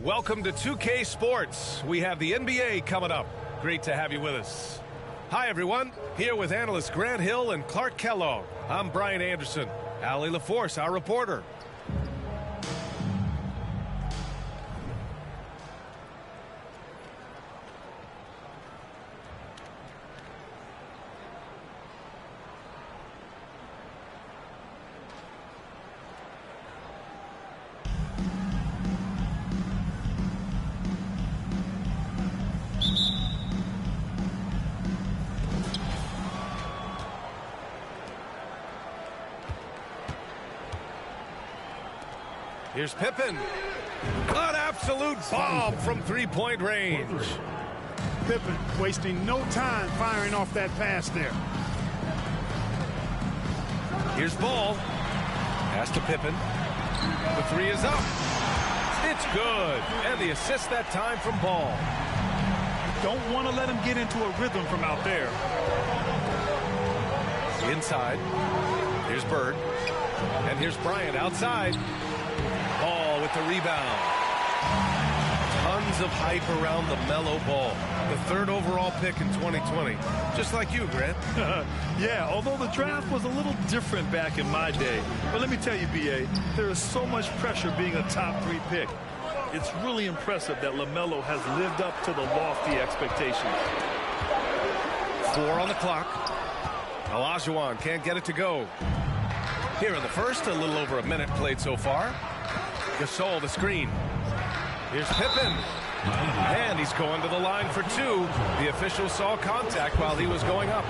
Welcome to 2K Sports. We have the NBA coming up. Great to have you with us. Hi, everyone. Here with analysts Grant Hill and Clark Kellogg. I'm Brian Anderson. Allie LaForce, our reporter. Here's Pippen. An absolute bomb from three-point range. Pippen wasting no time firing off that pass there. Here's Ball. Pass to Pippen. The three is up. It's good. And the assist that time from Ball. Don't want to let him get into a rhythm from out there. Inside. Here's Bird. And here's Bryant outside. Ball with the rebound. Tons of hype around the Melo Ball. The third overall pick in 2020. Just like you, Grant. Yeah, although the draft was a little different back in my day. But let me tell you, B.A., there is so much pressure being a top 3 pick. It's really impressive that LaMelo has lived up to the lofty expectations. 4 on the clock. Olajuwon can't get it to go. Here in the first, a little over a minute played so far. Gasol the screen. Here's Pippen. And he's going to the line for 2. The official saw contact while he was going up.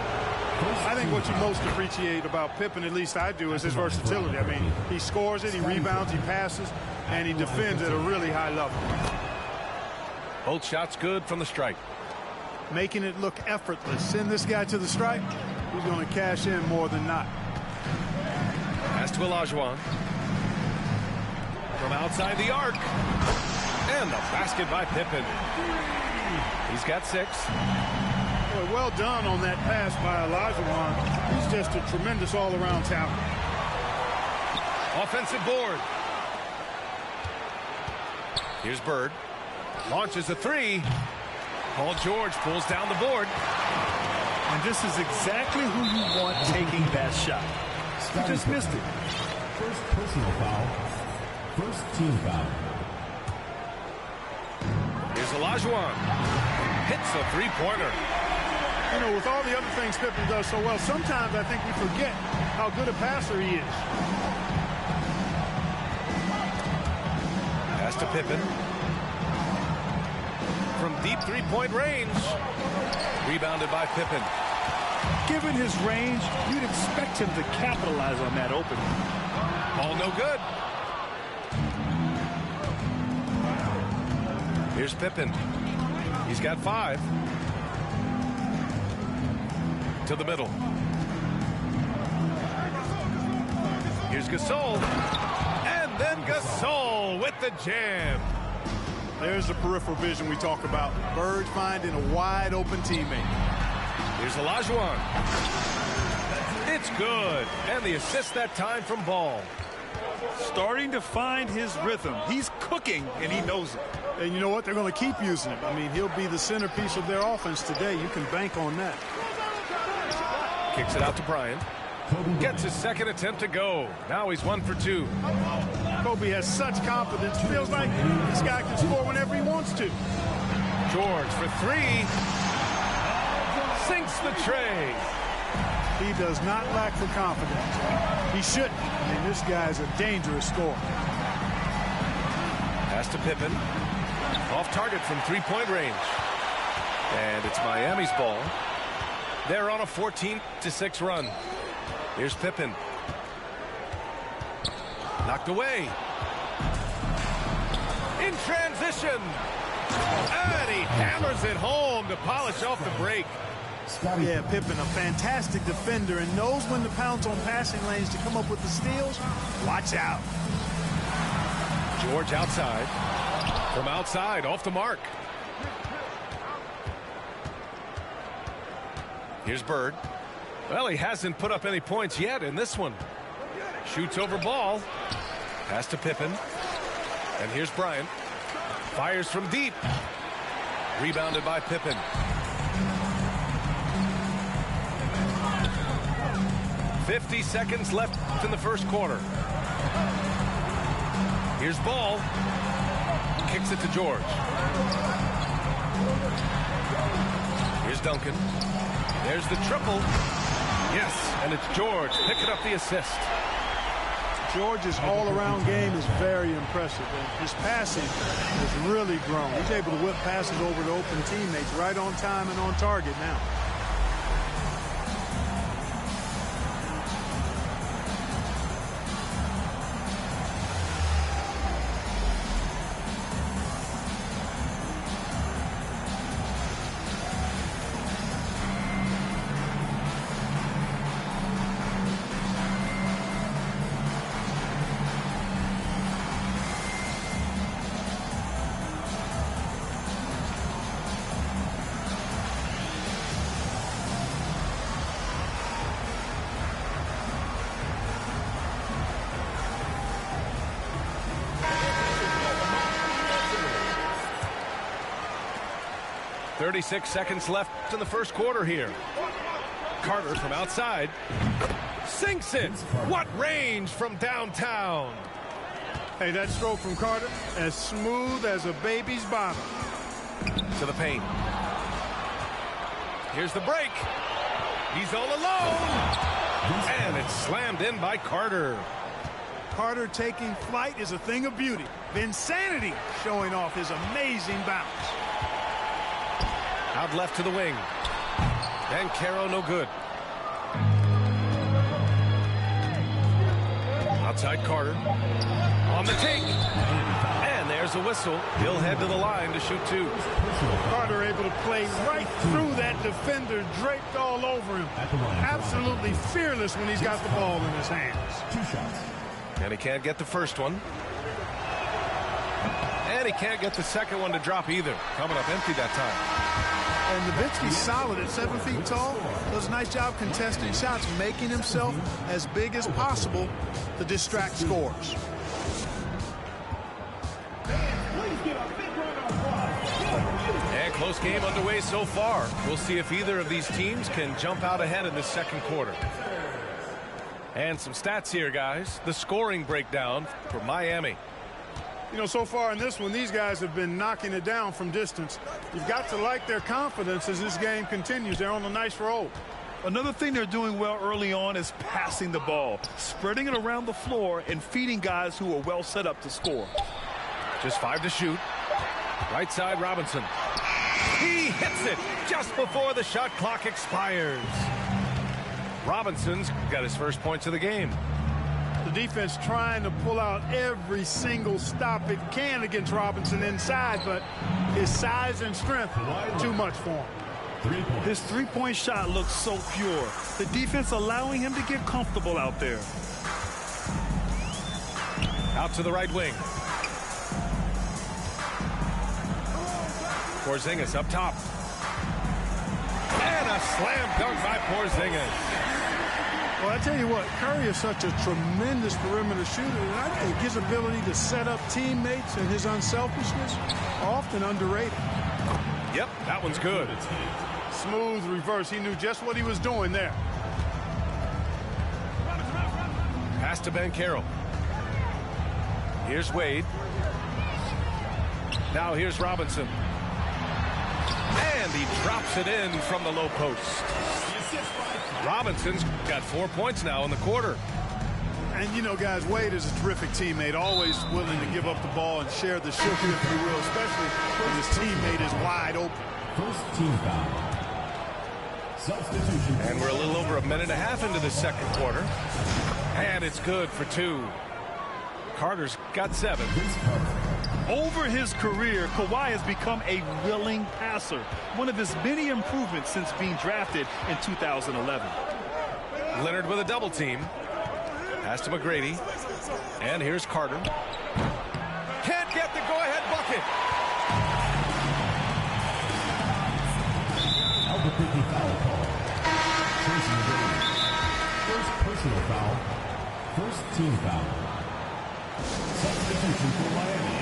I think what you most appreciate about Pippen, at least I do, is his versatility. I mean, he scores it, he rebounds, he passes, and he defends at a really high level. Both shots good from the stripe. Making it look effortless. Send this guy to the stripe, he's going to cash in more than not. Pass to Olajuwon. From outside the arc. And the basket by Pippen. He's got 6. Boy, well done on that pass by Olajuwon. He's just a tremendous all-around talent. Offensive board. Here's Bird. Launches a 3. Paul George pulls down the board. And this is exactly who you want taking that shot. He just missed it. First personal foul. First team foul. Here's Olajuwon. Hits a three-pointer. You know, with all the other things Pippen does so well, sometimes I think we forget how good a passer he is. Pass to Pippen. From deep three-point range. Rebounded by Pippen. Given his range, you'd expect him to capitalize on that opening. Ball no good. Here's Pippen. He's got 5. To the middle. Here's Gasol. And then Gasol with the jam. There's the peripheral vision we talk about. Bird finding a wide open teammate. Here's Olajuwon. It's good. And the assist that time from Ball. Starting to find his rhythm. He's cooking, and he knows it. And you know what? They're going to keep using him. I mean, he'll be the centerpiece of their offense today. You can bank on that. Kicks it out to Bryant. Gets his second attempt to go. Now he's 1 for 2. Kobe has such confidence. Feels like this guy can score whenever he wants to. George for 3. Sinks the tray. He does not lack for confidence. He shouldn't. I mean, this guy is a dangerous scorer. Pass to Pippen. Off target from three-point range. And it's Miami's ball. They're on a 14-6 run. Here's Pippen. Knocked away. In transition. And he hammers it home to polish off the break. Yeah, Pippen, a fantastic defender, and knows when to pounce on passing lanes to come up with the steals. Watch out. George outside. From outside, off the mark. Here's Bird. Well, he hasn't put up any points yet in this one. Shoots over Ball. Pass to Pippen. And here's Bryant. Fires from deep. Rebounded by Pippen. "50 seconds left in the first quarter. Here's Ball. Kicks it to George. Here's Duncan. There's the triple. Yes, and it's George picking up the assist. George's all-around game is very impressive. And his passing has really grown. He's able to whip passes over to open teammates right on time and on target now. "36 seconds left in the first quarter here. Carter from outside. Sinks it. What range from downtown. Hey, that stroke from Carter, as smooth as a baby's bottom. To the paint. Here's the break. He's all alone. And it's slammed in by Carter. Carter taking flight is a thing of beauty. Vinsanity showing off his amazing bounce. Out left to the wing. And Caro no good. Outside Carter. On the take. And there's a whistle. He'll head to the line to shoot two. Carter able to play right through that defender, draped all over him. Absolutely fearless when he's got the ball in his hands. 2 shots. And he can't get the first one. And he can't get the second one to drop either. Coming up empty that time. And Nowitzki's solid at 7 feet tall. Does a nice job contesting shots, making himself as big as possible to distract scores. And close game underway so far. We'll see if either of these teams can jump out ahead in the second quarter. And some stats here, guys. The scoring breakdown for Miami. You know, so far in this one, these guys have been knocking it down from distance. You've got to like their confidence as this game continues. They're on a nice roll. Another thing they're doing well early on is passing the ball, spreading it around the floor and feeding guys who are well set up to score. Just 5 to shoot. Right side, Robinson. He hits it just before the shot clock expires. Robinson's got his first points of the game. The defense trying to pull out every single stop it can against Robinson inside, but his size and strength, too much for him. His three-point shot looks so pure. The defense allowing him to get comfortable out there. Out to the right wing. Porzingis up top. And a slam dunk by Porzingis. Well, I tell you what, Curry is such a tremendous perimeter shooter, and I think his ability to set up teammates and his unselfishness are often underrated. Yep, that one's good. Smooth reverse. He knew just what he was doing there. Pass to Banchero. Here's Wade. Now here's Robinson. And he drops it in from the low post. Robinson's got 4 points now in the quarter. And, you know, guys, Wade is a terrific teammate, always willing to give up the ball and share the sugar, if you will, especially when his teammate is wide open. First team foul. Substitution. And we're a little over a minute and a half into the second quarter. And it's good for 2. Carter's got 7. Over his career, Kawhi has become a willing passer, one of his many improvements since being drafted in 2011. Leonard with a double team. Pass to McGrady. And here's Carter. Can't get the go-ahead bucket. Albuquerque foul call. Tracy McGrady. First personal foul. First team foul. Substitution for Miami.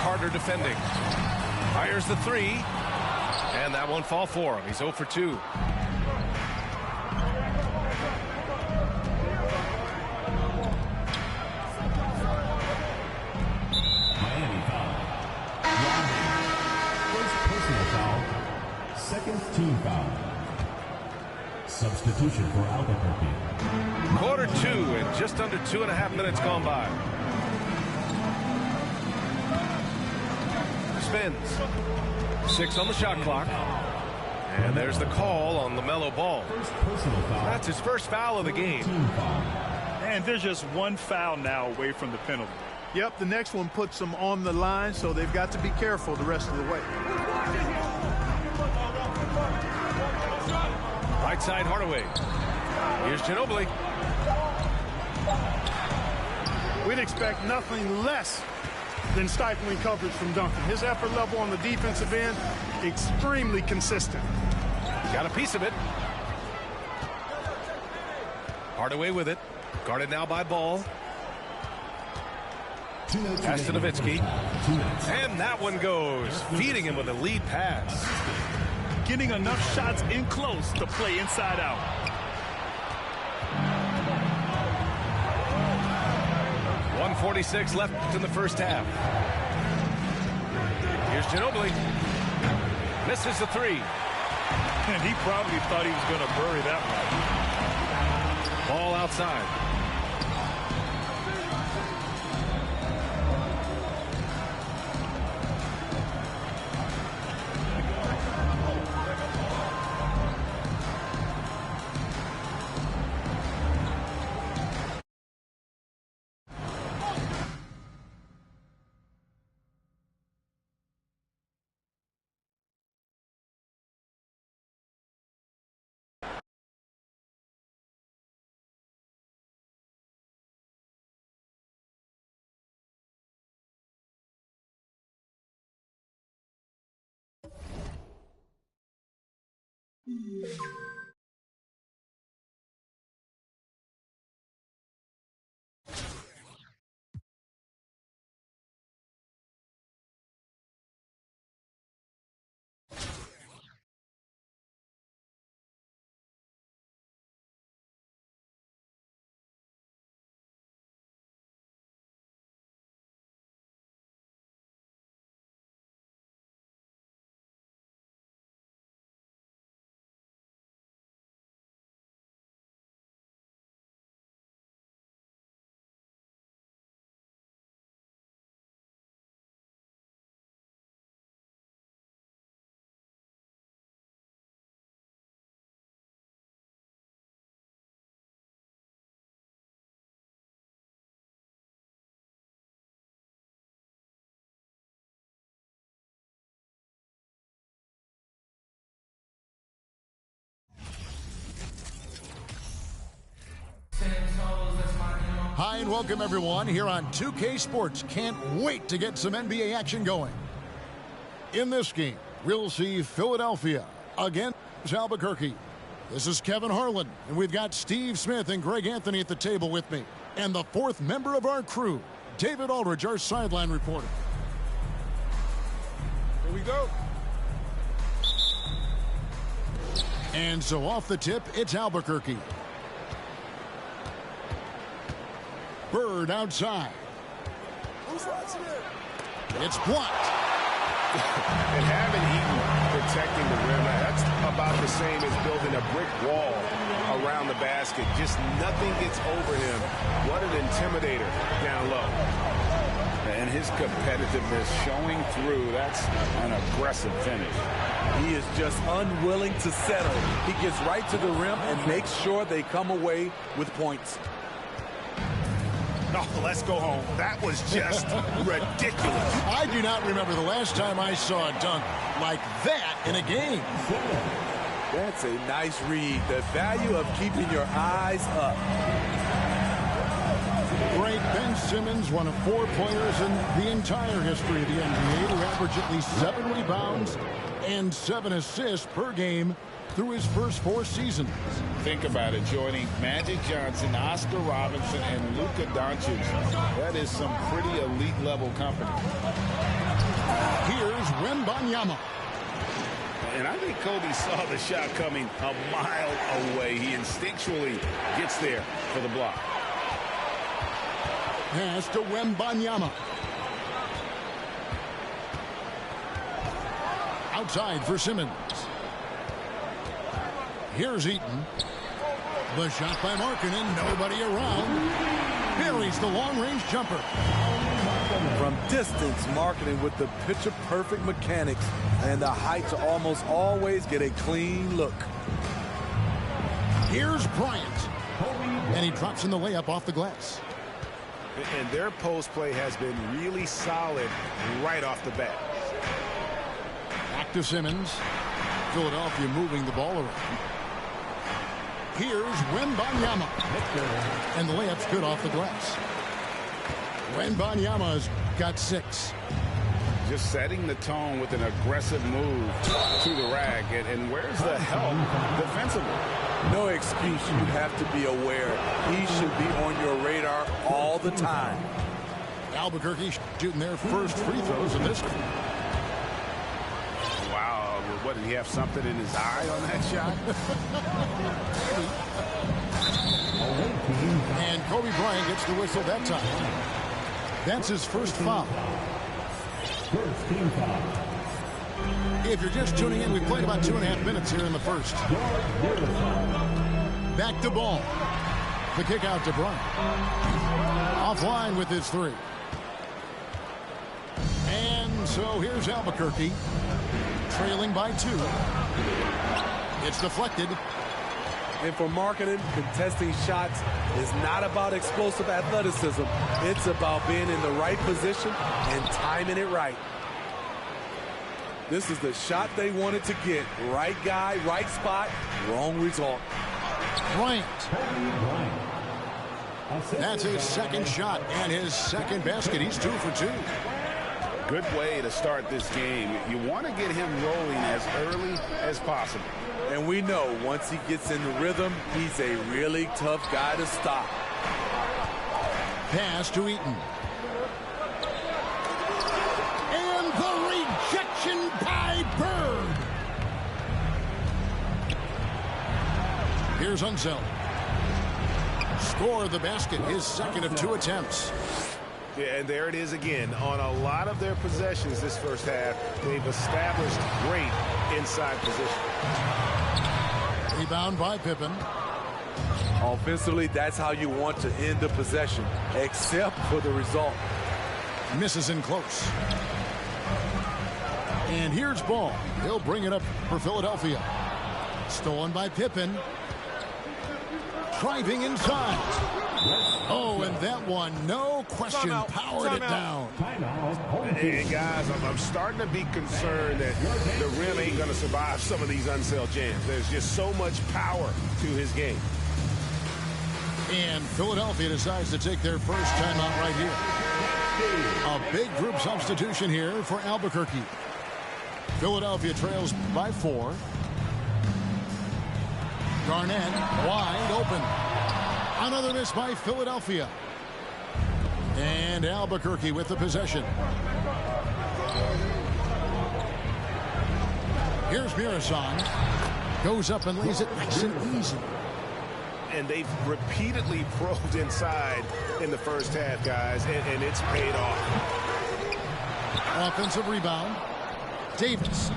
Carter defending. Fires the three. And that won't fall for him. He's 0 for 2. Miami foul. First personal foul. Second team foul. Substitution for Albuquerque. Quarter 2 and just under 2.5 minutes gone by. Spins. 6 on the shot clock. And there's the call on LaMelo Ball. First personal foul. That's his first foul of the game. Team foul. And there's just one foul now away from the penalty. Yep, the next one puts them on the line, so they've got to be careful the rest of the way. Right side Hardaway. Here's Ginobili. We'd expect nothing less than stifling coverage from Duncan. His effort level on the defensive end, extremely consistent. Got a piece of it. Hardaway with it. Guarded now by Ball. Pass to Nowitzki. And that one goes. Feeding him with a lead pass. Getting enough shots in close to play inside out. .146 left in the first half. Here's Ginobili. Misses the three. And he probably thought he was going to bury that one. Ball outside. Hi and welcome everyone here on 2K Sports. Can't wait to get some NBA action going. In this game, we'll see Philadelphia against Albuquerque. This is Kevin Harlan, and we've got Steve Smith and Greg Anthony at the table with me. And the fourth member of our crew, David Aldridge, our sideline reporter. Here we go. And so off the tip, it's Albuquerque. Bird outside. Who's watching it? It's blocked. And having Eaton protecting the rim, that's about the same as building a brick wall around the basket. Just nothing gets over him. What an intimidator down low. And his competitiveness showing through. That's an aggressive finish. He is just unwilling to settle. He gets right to the rim and makes sure they come away with points. No, let's go home. That was just ridiculous. I do not remember the last time I saw a dunk like that in a game. That's a nice read. The value of keeping your eyes up. Great Ben Simmons, one of 4 players in the entire history of the NBA to average at least 7 rebounds and 7 assists per game through his first 4 seasons. Think about it, joining Magic Johnson, Oscar Robinson, and Luka Doncic. That is some pretty elite level company. Wembanyama. And I think Kobe saw the shot coming a mile away. He instinctually gets there for the block. Pass to Wembanyama. Outside for Simmons. Here's Eaton. The shot by Markkanen. Nobody around. Buries the long-range jumper. From distance, Markkanen with the picture-perfect mechanics and the height to almost always get a clean look. Here's Bryant. And he drops in the layup off the glass. And their post play has been really solid right off the bat. Back to Simmons. Philadelphia moving the ball around. Here's Wembanyama. And the layup's good off the glass. Wembanyama's got 6. Just setting the tone with an aggressive move to the rack. And where's the help defensively? No excuse. You have to be aware. He should be on your radar all the time. Albuquerque shooting their first free throws in this one. Wow. What, did he have something in his eye on that shot? And Kobe Bryant gets the whistle that time. That's his first foul. First team foul. If you're just tuning in, we played about 2.5 minutes here in the first. Back to Ball. The kick out to Bryant. Offline with his 3. And so here's Albuquerque. Trailing by 2. It's deflected. And for Markkanen, contesting shots is not about explosive athleticism. It's about being in the right position and timing it right. This is the shot they wanted to get. Right guy, right spot, wrong result. Bryant. That's his second shot and his second basket. He's 2 for 2. Good way to start this game. You want to get him rolling as early as possible. And we know once he gets in the rhythm, he's a really tough guy to stop. Pass to Eaton. And the rejection by Bird. Here's Unseld. Score the basket, his second of 2 attempts. Yeah, and there it is again. On a lot of their possessions this first half, they've established great inside position. Rebound by Pippen. Offensively, that's how you want to end the possession, except for the result. Misses in close. And here's Ball. He'll bring it up for Philadelphia. Stolen by Pippen. Driving inside. Oh, and that one, no question, powered it down. Hey, guys, I'm starting to be concerned that the rim ain't going to survive some of these Unseld jams. There's just so much power to his game. And Philadelphia decides to take their first timeout right here. A big group substitution here for Albuquerque. Philadelphia trails by 4. Garnett wide open. Another miss by Philadelphia. And Albuquerque with the possession. Here's Mirasan. Goes up and lays it nice and easy. And they've repeatedly probed inside in the first half, guys, and it's paid off. Offensive rebound. Davis.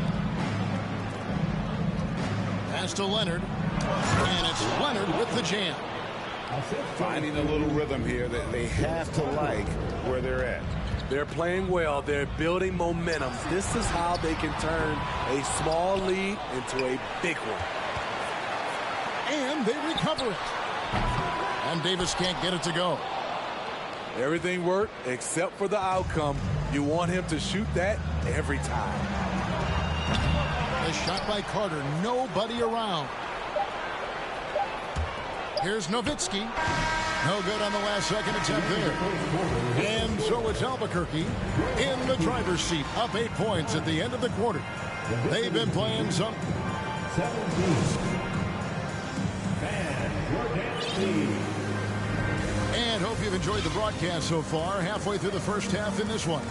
Pass to Leonard. And it's Leonard with the jam. Finding a little rhythm here that they have to like where they're at. They're playing well. They're building momentum. This is how they can turn a small lead into a big one. And they recover it. And Davis can't get it to go. Everything worked except for the outcome. You want him to shoot that every time. A shot by Carter. Nobody around. Here's Nowitzki. No good on the last second attempt there. And so it's Albuquerque in the driver's seat. Up 8 points at the end of the quarter. They've been playing some. And hope you've enjoyed the broadcast so far. Halfway through the first half in this one.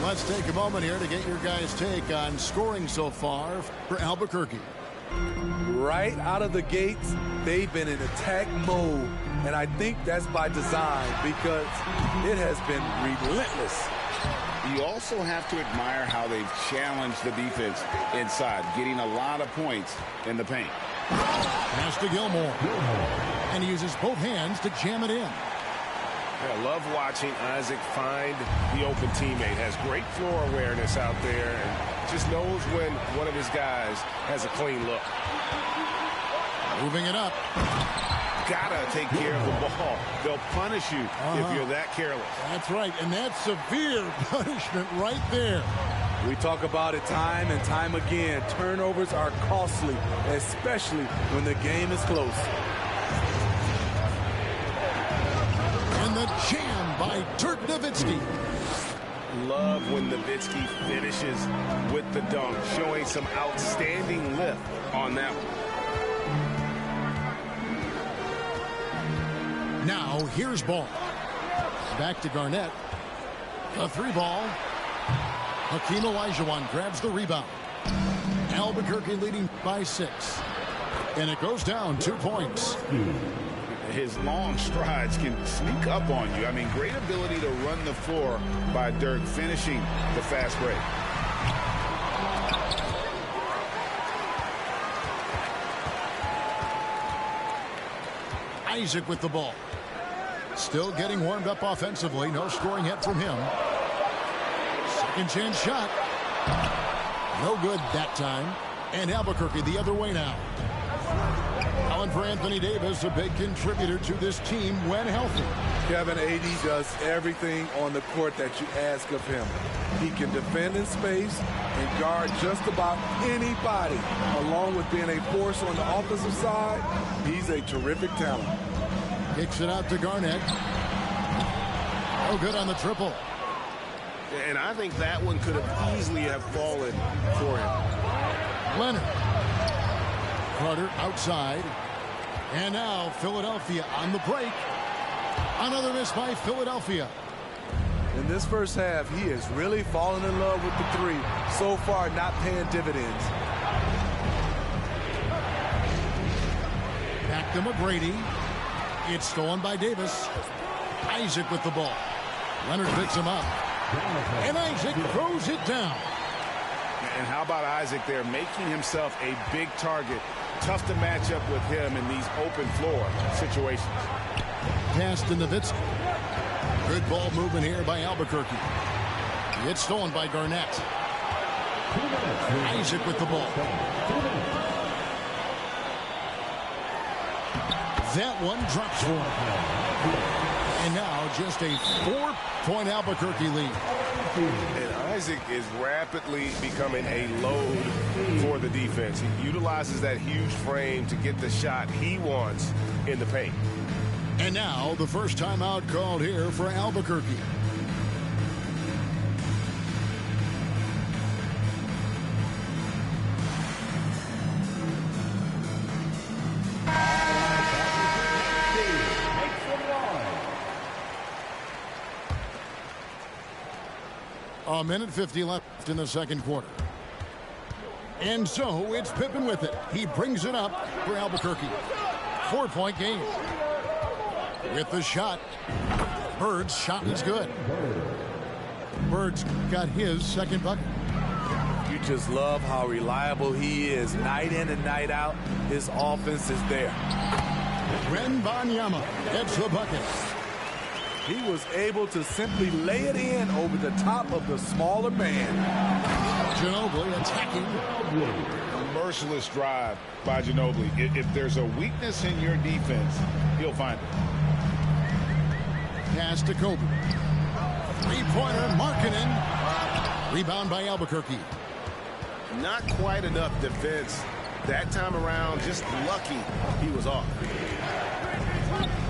Let's take a moment here to get your guys' take on scoring so far for Albuquerque. Right out of the gates, they've been in attack mode. And I think that's by design because it has been relentless. You also have to admire how they've challenged the defense inside, getting a lot of points in the paint. Pass to Gilmore. And he uses both hands to jam it in. I love watching Isaac find the open teammate. Has great floor awareness out there and just knows when one of his guys has a clean look. Moving it up. Gotta take care of the ball. They'll punish you if you're that careless. That's right, and that's severe punishment right there. We talk about it time and time again. Turnovers are costly, especially when the game is close. And the jam by Dirk Nowitzki. Love when Nowitzki finishes with the dunk, showing some outstanding lift on that one. Now, here's ball. Back to Garnett. A 3-ball. Hakeem Olajuwon grabs the rebound. Albuquerque leading by 6. And it goes down 2 points. His long strides can sneak up on you. I mean, great ability to run the floor by Dirk, finishing the fast break. Isaac with the ball. Still getting warmed up offensively. No scoring yet from him. Second chance shot. No good that time. And Albuquerque the other way now. Allen for Anthony Davis, a big contributor to this team when healthy. Kevin, AD does everything on the court that you ask of him. He can defend in space and guard just about anybody. Along with being a force on the offensive side, he's a terrific talent. Kicks it out to Garnett. No good on the triple. And I think that one could have easily have fallen for him. Leonard. Carter outside. And now Philadelphia on the break. Another miss by Philadelphia. In this first half, he has really fallen in love with the 3. So far, not paying dividends. Back to McGrady. It's stolen by Davis. Isaac with the ball. Leonard picks him up. And Isaac throws it down. And how about Isaac there making himself a big target? Tough to match up with him in these open floor situations. Pass to Nowitzki. Good ball movement here by Albuquerque. It's stolen by Garnett. Isaac with the ball. That one drops for him. And now just a 4-point Albuquerque lead. And Isaac is rapidly becoming a load for the defense. He utilizes that huge frame to get the shot he wants in the paint. And now the first timeout called here for Albuquerque. A minute 50 left in the second quarter. And so it's Pippen with it. He brings it up for Albuquerque. 4-point game. With the shot. Bird's shot is good. Bird's got his second bucket. You just love how reliable he is. Night in and night out, his offense is there. Wembanyama gets the bucket. He was able to simply lay it in over the top of the smaller man. Ginobili attacking. A merciless drive by Ginobili. If there's a weakness in your defense, he'll find it. Pass to Kobe. Three-pointer, Markkanen. Rebound by Albuquerque. Not quite enough defense that time around. Just lucky he was off.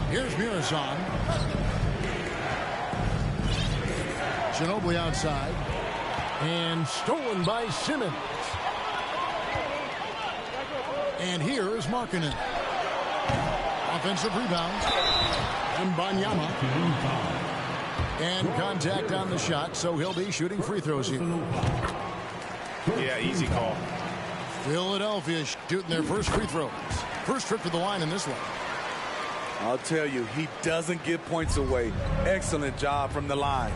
Here's Muresan. Ginobili outside. And stolen by Simmons. And here is Markkanen. Offensive rebound. And Wembanyama. And contact on the shot, so he'll be shooting free throws here. Yeah, easy call. Philadelphia shooting their first free throws. First trip to the line in this one. I'll tell you, he doesn't give points away. Excellent job from the line.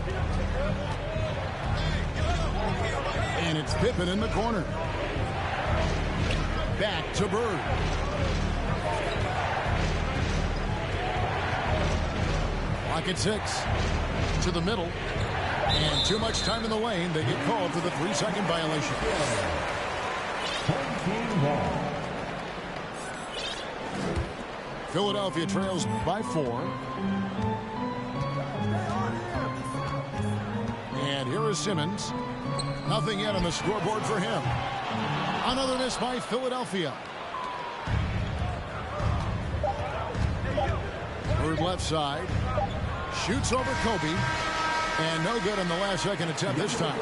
And it's Pippen in the corner. Back to Bird. Clock at 6. To the middle. And too much time in the lane. They get called for the 3-second violation. Philadelphia trails by 4. And here is Simmons. Nothing yet on the scoreboard for him. Another miss by Philadelphia. Bird left side. Shoots over Kobe. And no good on the last second attempt this time.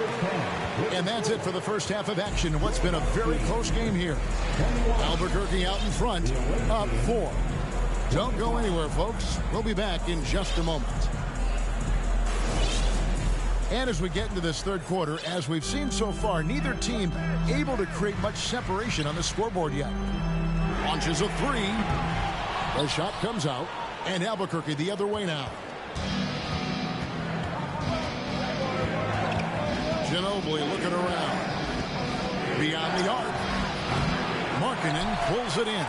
And that's it for the first half of action. What's been a very close game here. Albuquerque out in front, up 4. Don't go anywhere, folks. We'll be back in just a moment. And as we get into this third quarter, as we've seen so far, neither team able to create much separation on the scoreboard yet. Launches a 3. The shot comes out, and Albuquerque the other way now. Ginobili looking around. Beyond the arc. Markkanen pulls it in.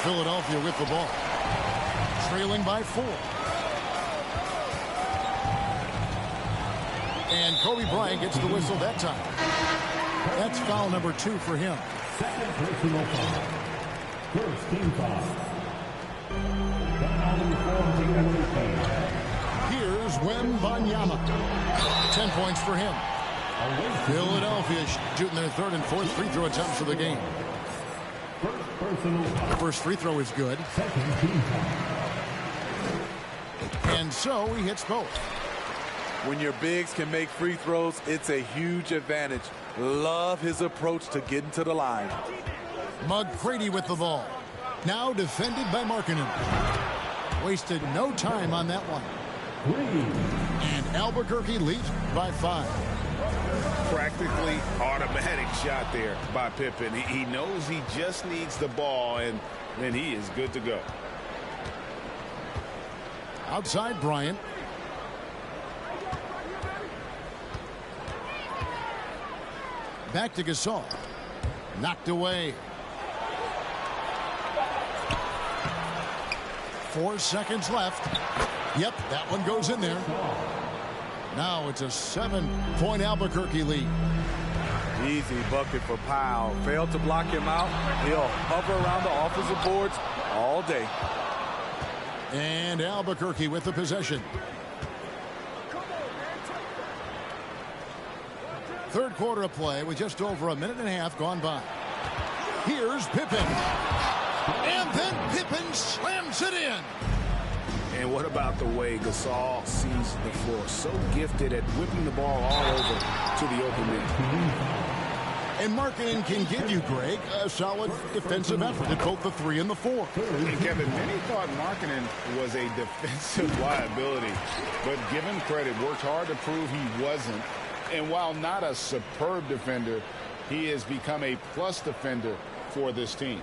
Philadelphia with the ball. Trailing by 4. And Kobe Bryant gets the whistle that time. That's foul number 2 for him. Second personal foul. First team foul. Here's Wembanyama. 10 points for him. Philadelphia shooting their third and fourth free throw attempts of the game. The first free throw is good. And so he hits both. When your bigs can make free throws, it's a huge advantage. Love his approach to getting to the line. McGrady with the ball. Now defended by Markkanen. Wasted no time on that one. And Albuquerque leads by 5. Practically automatic shot there by Pippen. He knows he just needs the ball, and then he is good to go. Outside Bryant. Back to Gasol. Knocked away. 4 seconds left. Yep, that one goes in there. Now it's a 7-point Albuquerque lead. Easy bucket for Powell. Failed to block him out. He'll hover around the offensive boards all day. And Albuquerque with the possession. Third quarter of play with just over a minute and a half gone by. Here's Pippen. And then Pippen slams it in. And what about the way Gasol sees the floor? So gifted at whipping the ball all over to the open man. And Markkanen can give you, Greg, a solid defensive effort at both the 3 and the 4. And Kevin, many thought Markkanen was a defensive liability, but given credit, worked hard to prove he wasn't. And while not a superb defender, he has become a plus defender for this team.